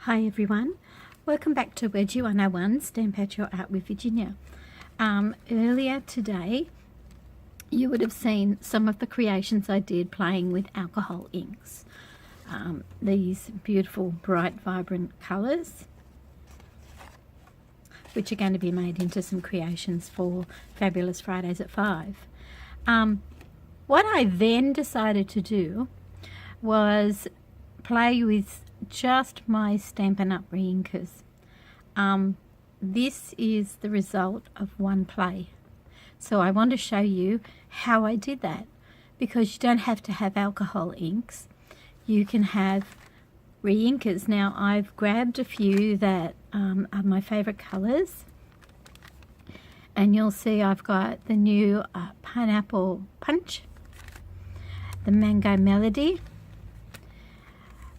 Hi everyone, welcome back to dyeinkBlowing1a Stamp Out Your Art with Virginia. Earlier today you would have seen some of the creations I did playing with alcohol inks. These beautiful bright vibrant colours which are going to be made into some creations for Fabulous Fridays at 5. What I then decided to do was play with just my Stampin' Up reinkers. This is the result of one play. So I want to show you how I did that, because you don't have to have alcohol inks. You can have reinkers. Now I've grabbed a few that are my favorite colors, and you'll see I've got the new Pineapple Punch, the Mango Melody,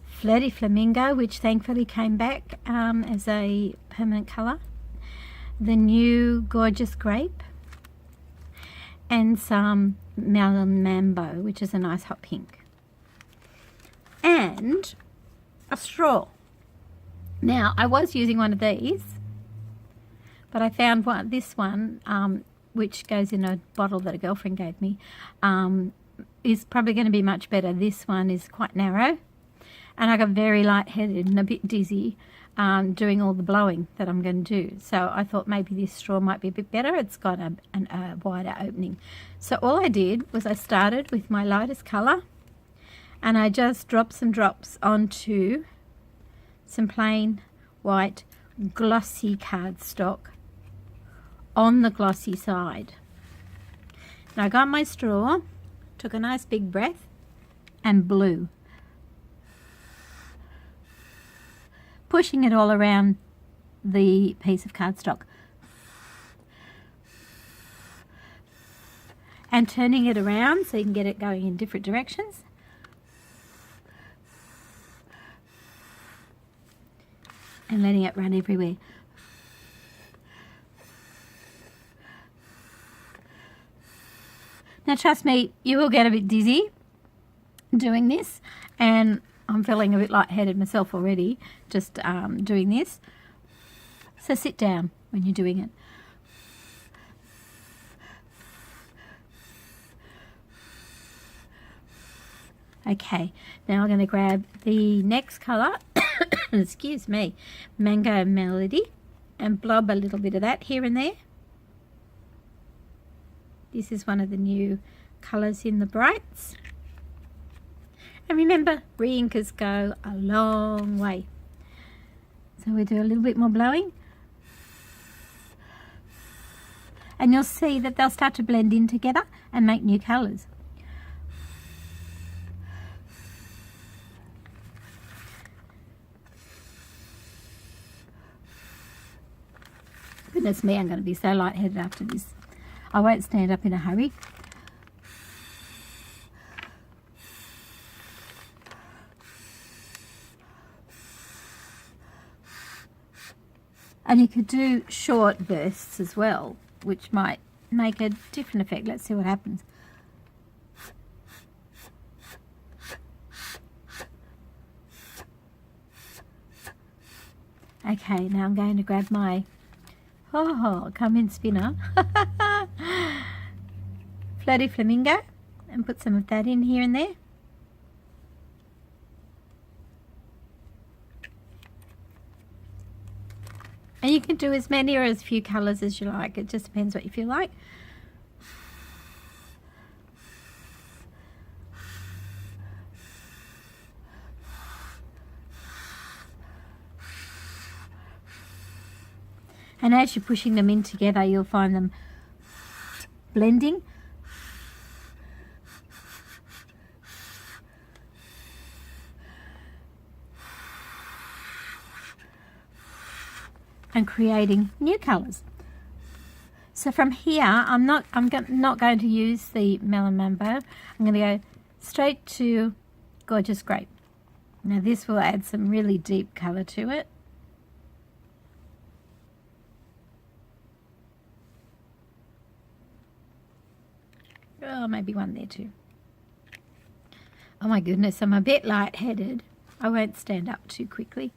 Flirty Flamingo, which thankfully came back as a permanent colour, the new Gorgeous Grape, and some Melon Mambo, which is a nice hot pink, and a straw. Now I was using one of these, but I found this one, which goes in a bottle that a girlfriend gave me, is probably going to be much better. This one is quite narrow, and I got very lightheaded and a bit dizzy doing all the blowing that I'm going to do. So I thought maybe this straw might be a bit better. It's got a wider opening. So all I did was I started with my lightest colour, and I just dropped some drops onto some plain white glossy cardstock on the glossy side. And I got my straw, took a nice big breath, and blew, pushing it all around the piece of cardstock and turning it around so you can get it going in different directions. And letting it run everywhere. Now trust me, you will get a bit dizzy doing this, and I'm feeling a bit lightheaded myself already just doing this. So sit down when you're doing it. Okay, now I'm going to grab the next colour, excuse me, Mango Melody, and blob a little bit of that here and there. This is one of the new colours in the brights. And remember, reinkers go a long way. So we do a little bit more blowing, and you'll see that they'll start to blend in together and make new colours. Goodness me, I'm going to be so lightheaded after this. I won't stand up in a hurry. And you could do short bursts as well, which might make a different effect. Let's see what happens. Okay, now I'm going to grab my come in spinner, Flirty Flamingo, and put some of that in here and there. And you can do as many or as few colours as you like. It just depends what you feel like. And as you're pushing them in together, you'll find them blending. And creating new colours. So from here, I'm not going to use the Melon Mambo. I'm going to go straight to Gorgeous Grape. Now this will add some really deep colour to it. Oh, maybe one there too. Oh my goodness, I'm a bit lightheaded. I won't stand up too quickly.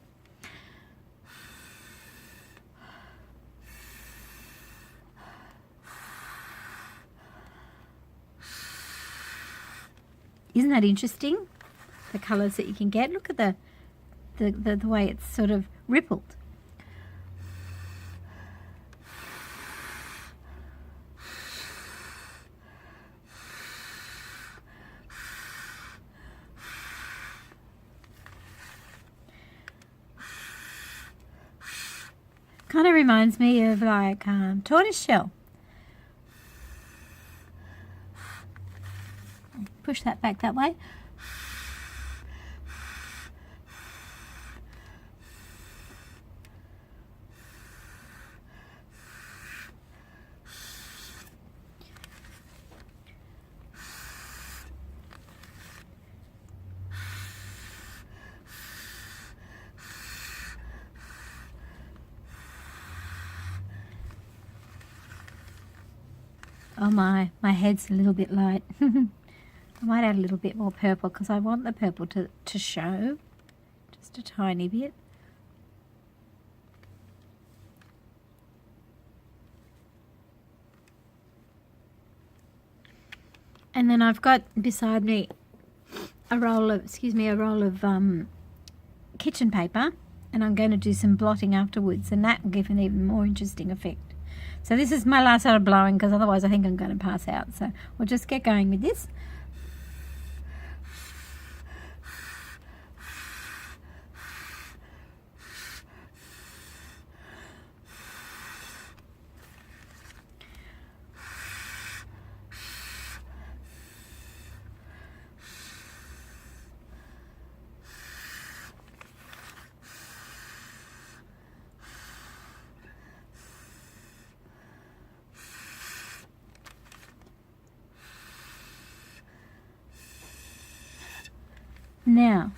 Isn't that interesting? The colours that you can get. Look at the way it's sort of rippled. Kind of reminds me of like tortoise shell. Push that back that way. Oh my head's a little bit light. I might add a little bit more purple because I want the purple to show just a tiny bit. And then I've got beside me a roll of kitchen paper, and I'm going to do some blotting afterwards, and that will give an even more interesting effect. So this is my last out of blowing because otherwise I think I'm going to pass out. So we'll just get going with this. Now,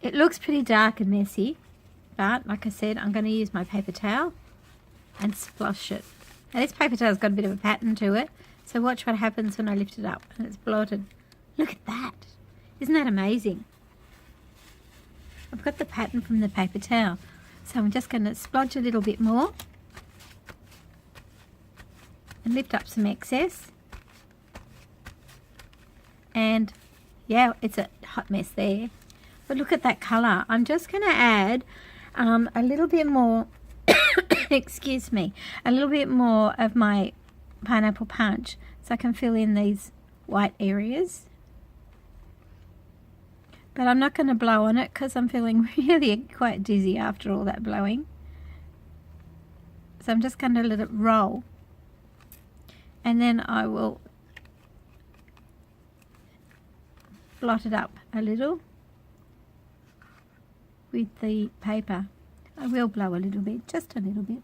it looks pretty dark and messy, but like I said, I'm going to use my paper towel and splosh it. Now this paper towel's got a bit of a pattern to it, so watch what happens when I lift it up and it's blotted. Look at that. Isn't that amazing? I've got the pattern from the paper towel, so I'm just going to splodge a little bit more and lift up some excess. And yeah, it's a hot mess there. But look at that colour. I'm just going to add a little bit more, excuse me, a little bit more of my pineapple punch so I can fill in these white areas. But I'm not going to blow on it because I'm feeling really quite dizzy after all that blowing. So I'm just going to let it roll. And then I will blot it up a little with the paper. I will blow a little bit, just a little bit.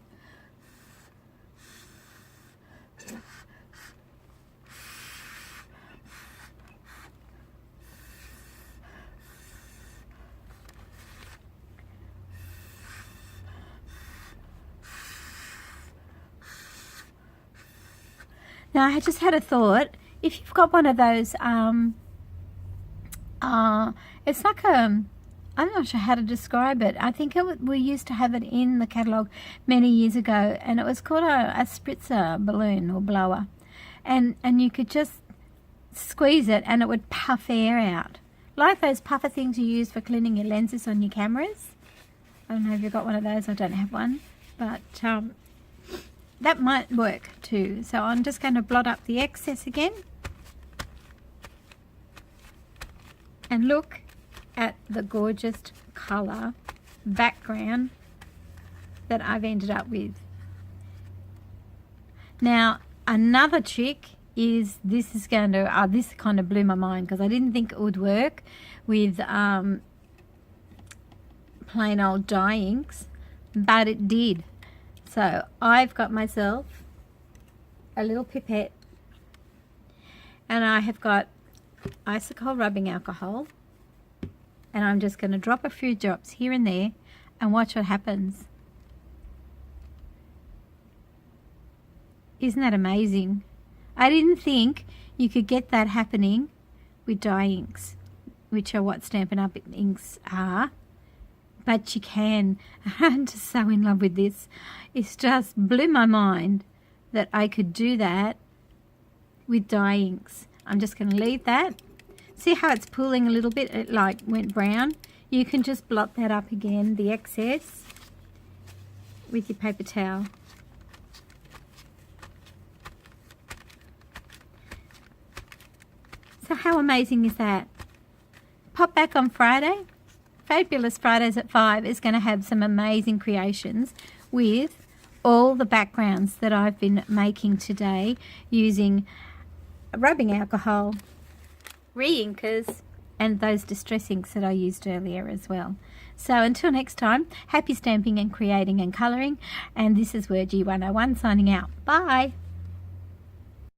Now I just had a thought, if you've got one of those it's like I'm not sure how to describe it. I think we used to have it in the catalogue many years ago, and it was called a spritzer balloon or blower, and you could just squeeze it and it would puff air out, like those puffer things you use for cleaning your lenses on your cameras. I don't know if you've got one of those. I don't have one, but that might work too. So I'm just going to blot up the excess again. And look at the gorgeous colour background that I've ended up with. Now, another trick is this kind of blew my mind because I didn't think it would work with plain old dye inks, but it did. So I've got myself a little pipette, and I have got Isocol rubbing alcohol, and I'm just going to drop a few drops here and there and watch what happens. Isn't that amazing? I didn't think you could get that happening with dye inks, which are what Stampin' Up inks are, but you can. I'm just so in love with this. It's just blew my mind that I could do that with dye inks. I'm just going to leave that. See how it's pooling a little bit? It like went brown. You can just blot that up again, the excess, with your paper towel. So how amazing is that? Pop back on Friday. Fabulous Fridays at 5 is going to have some amazing creations with all the backgrounds that I've been making today using rubbing alcohol, re-inkers, and those distress inks that I used earlier as well. So until next time, happy stamping and creating and colouring. And this is Word G101 signing out. Bye.